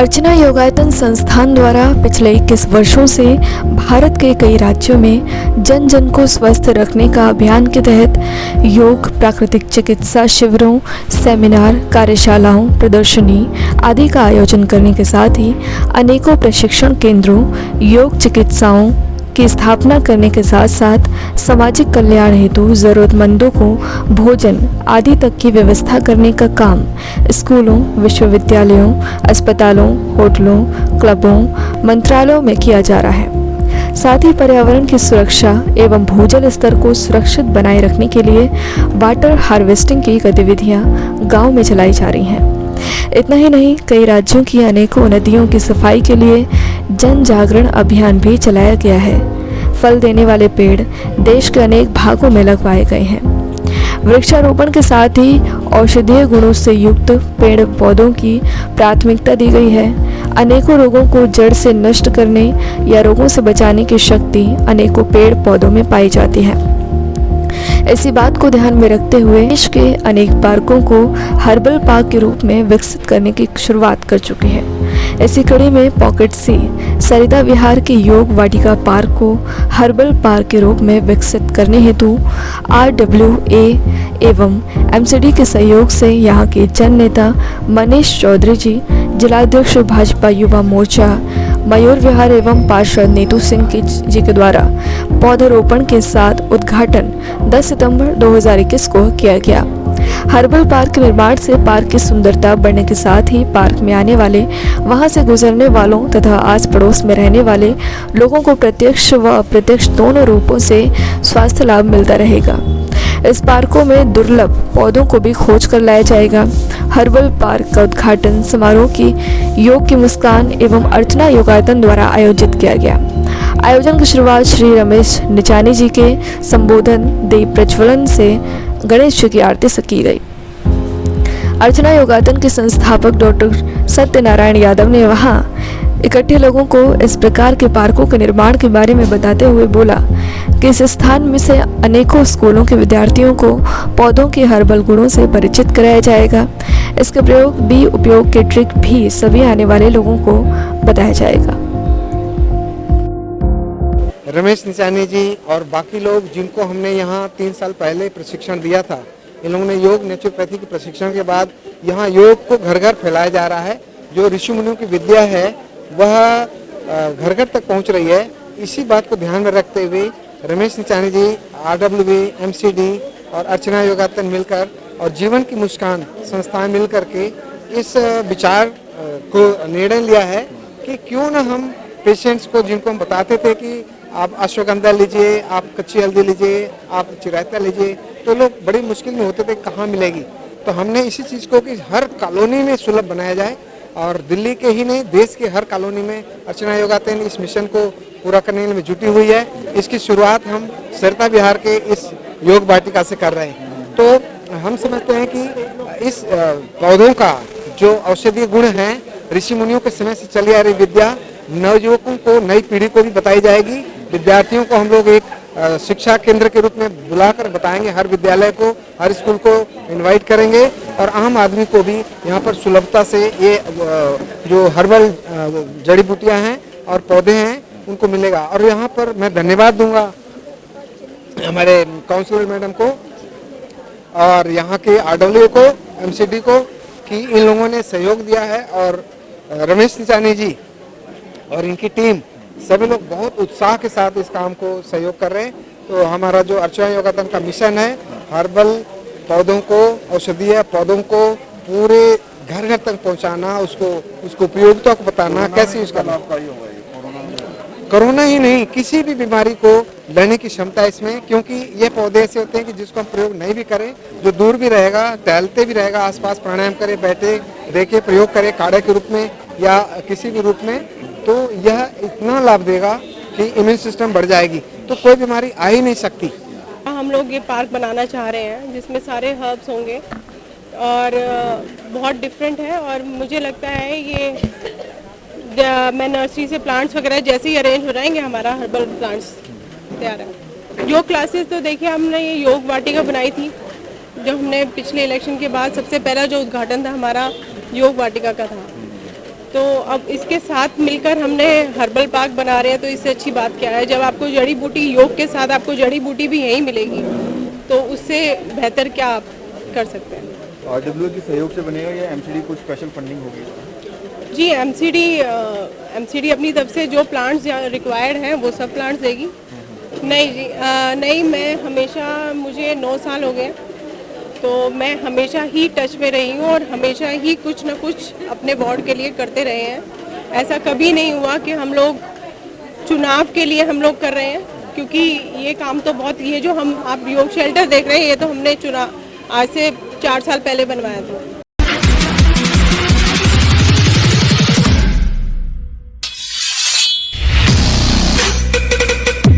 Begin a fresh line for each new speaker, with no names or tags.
अर्चना योगायतन संस्थान द्वारा पिछले 21 वर्षों से भारत के कई राज्यों में जन जन को स्वस्थ रखने का अभियान के तहत योग, प्राकृतिक चिकित्सा शिविरों, सेमिनार, कार्यशालाओं, प्रदर्शनी आदि का आयोजन करने के साथ ही अनेकों प्रशिक्षण केंद्रों, योग चिकित्साओं की स्थापना करने के साथ साथ सामाजिक कल्याण हेतु ज़रूरतमंदों को भोजन आदि तक की व्यवस्था करने का काम स्कूलों, विश्वविद्यालयों, अस्पतालों, होटलों, क्लबों, मंत्रालयों में किया जा रहा है। साथ ही पर्यावरण की सुरक्षा एवं भूजल स्तर को सुरक्षित बनाए रखने के लिए वाटर हार्वेस्टिंग की गतिविधियां गांव में चलाई जा रही हैं। इतना ही नहीं, कई राज्यों की अनेकों नदियों की सफाई के लिए जन जागरण अभियान भी चलाया गया है। फल देने वाले पेड़ देश के अनेक भागों में लगवाए गए हैं। वृक्षारोपण के साथ ही औषधीय गुणों से युक्त पेड़ पौधों की प्राथमिकता दी गई है। अनेकों रोगों को जड़ से नष्ट करने या रोगों से बचाने की शक्ति अनेकों पेड़ पौधों में पाई जाती है। इसी बात को ध्यान में रखते हुए देश के अनेक पार्कों को हर्बल पार्क के रूप में विकसित करने की शुरुआत कर चुकी है। इसी कड़ी में पॉकेट सी सरिता विहार के योग वाटिका पार्क को हर्बल पार्क के रूप में विकसित करने हेतु RWA एवं MCD के सहयोग से यहाँ के जन नेता मनीष चौधरी जिलाध्यक्ष भाजपा युवा मोर्चा मयूर विहार एवं पार्षद नीतू सिंह जी के द्वारा पौधारोपण के साथ उद्घाटन 10 सितंबर 2021 को किया गया। हर्बल पार्क के निर्माण से पार्क की सुंदरता बढ़ने के साथ ही पार्क में आने वाले, वहां से गुजरने वालों तथा आस पड़ोस में रहने वाले लोगों को प्रत्यक्ष व अप्रत्यक्ष दोनों रूपों से स्वास्थ्य लाभ मिलता रहेगा। इस पार्कों में दुर्लभ पौधों को भी खोज कर लाया जाएगा। हर्बल पार्क का उद्घाटन समारोह की योग की मुस्कान एवं अर्चना योगायतन द्वारा आयोजित किया गया। आयोजन की शुरुआत श्री रमेश निचानी जी के संबोधन दीप प्रज्वलन से गणेश जी की आरती से की गई। अर्चना योगायतन के संस्थापक डॉक्टर सत्यनारायण यादव ने वहां इकट्ठे लोगों को इस प्रकार के पार्कों के निर्माण के बारे में बताते हुए बोला कि इस स्थान में से अनेकों स्कूलों के विद्यार्थियों को पौधों के हर्बल गुणों से परिचित कराया जाएगा। इसके उपयोग के ट्रिक भी सभी आने वाले लोगों को बताया जाएगा।
रमेश निचानी जी और बाकी लोग जिनको हमने यहाँ 3 साल पहले प्रशिक्षण दिया था, इन लोगों ने योग नेचुरोपैथी के प्रशिक्षण के बाद यहाँ योग को घर घर फैलाया जा रहा है। जो ऋषि मुनियों की विद्या है वह घर घर तक पहुँच रही है। इसी बात को ध्यान में रखते हुए रमेश निचानी जी, RWA, MCD और अर्चना योगायतन मिलकर और जीवन की मुस्कान संस्थान मिलकर के इस विचार को निर्णय लिया है कि क्यों न हम पेशेंट्स को, जिनको हम बताते थे कि आप अश्वगंधा लीजिए, आप कच्ची हल्दी लीजिए, आप चिरायता लीजिए, तो लोग बड़ी मुश्किल में होते थे कहाँ मिलेगी। तो हमने इसी चीज़ को कि हर कॉलोनी में सुलभ बनाया जाए और दिल्ली के ही नहीं, देश के हर कॉलोनी में अर्चना योगायतन इस मिशन को पूरा करने में जुटी हुई है। इसकी शुरुआत हम सरिता विहार के इस योग वाटिका से कर रहे हैं। तो हम समझते हैं कि इस पौधों का जो औषधीय गुण हैं, ऋषि मुनियों के समय से चली आ रही विद्या नवयुवकों को, नई पीढ़ी को भी बताई जाएगी। विद्यार्थियों को हम लोग एक शिक्षा केंद्र के रूप में बुलाकर बताएंगे। हर विद्यालय को, हर स्कूल को इनवाइट करेंगे और आम आदमी को भी यहाँ पर सुलभता से ये जो हर्बल जड़ी बूटियाँ हैं और पौधे हैं उनको मिलेगा। और यहाँ पर मैं धन्यवाद दूंगा हमारे काउंसिलर मैडम को और यहाँ के RWA को, MCD को कि इन लोगों ने सहयोग दिया है। और रमेश निचानी जी और इनकी टीम, सभी लोग बहुत उत्साह के साथ इस काम को सहयोग कर रहे हैं। तो हमारा जो अर्चना योगायतन का मिशन है, हर्बल पौधों को, औषधीय पौधों को पूरे घर घर तक पहुंचाना, उसको उपयोगिता को बताना, कैसे यूज करना। कोरोना ही नहीं, किसी भी बीमारी को लड़ने की क्षमता इसमें, क्योंकि ये पौधे ऐसे होते हैं कि जिसको हम प्रयोग नहीं भी करें, जो दूर भी रहेगा, टहलते भी रहेगा, आसपास प्राणायाम करे, बैठे देखे, प्रयोग करे काढ़े के रूप में या किसी भी रूप में, तो यह इतना लाभ देगा कि इम्यून सिस्टम बढ़ जाएगी, तो कोई बीमारी आ ही नहीं सकती।
हम लोग ये पार्क बनाना चाह रहे हैं जिसमें सारे हर्ब्स होंगे और बहुत डिफरेंट है। और मुझे लगता है ये मैं नर्सरी से प्लांट्स वगैरह जैसे ही अरेंज हो जाएंगे, हमारा हर्बल प्लांट्स तैयार है। योग क्लासेस तो देखिए, हमने ये योग वाटिका बनाई थी जब हमने पिछले इलेक्शन के बाद सबसे पहला जो उद्घाटन था हमारा योग वाटिका का था। तो अब इसके साथ मिलकर हमने हर्बल पार्क बना रहे हैं, तो इससे अच्छी बात क्या है। जब आपको जड़ी बूटी, योग के साथ आपको जड़ी बूटी भी यहीं मिलेगी, तो उससे बेहतर क्या आप कर सकते हैं।
RWA के सहयोग से बनेगा या एमसीडी कुछ स्पेशल फंडिंग होगी?
जी, एमसीडी अपनी तरफ से जो प्लांट्स रिक्वायर्ड हैं वो सब प्लांट्स देगी। नहीं जी, नहीं, मैं हमेशा, मुझे 9 साल हो गए, तो मैं हमेशा ही टच में रही हूँ और हमेशा ही कुछ ना कुछ अपने वार्ड के लिए करते रहे हैं। ऐसा कभी नहीं हुआ कि हम लोग चुनाव के लिए हम लोग कर रहे हैं, क्योंकि ये काम तो बहुत, ये जो हम आप योग शेल्टर देख रहे हैं, ये तो हमने चुनाव आज से 4 साल पहले बनवाया था।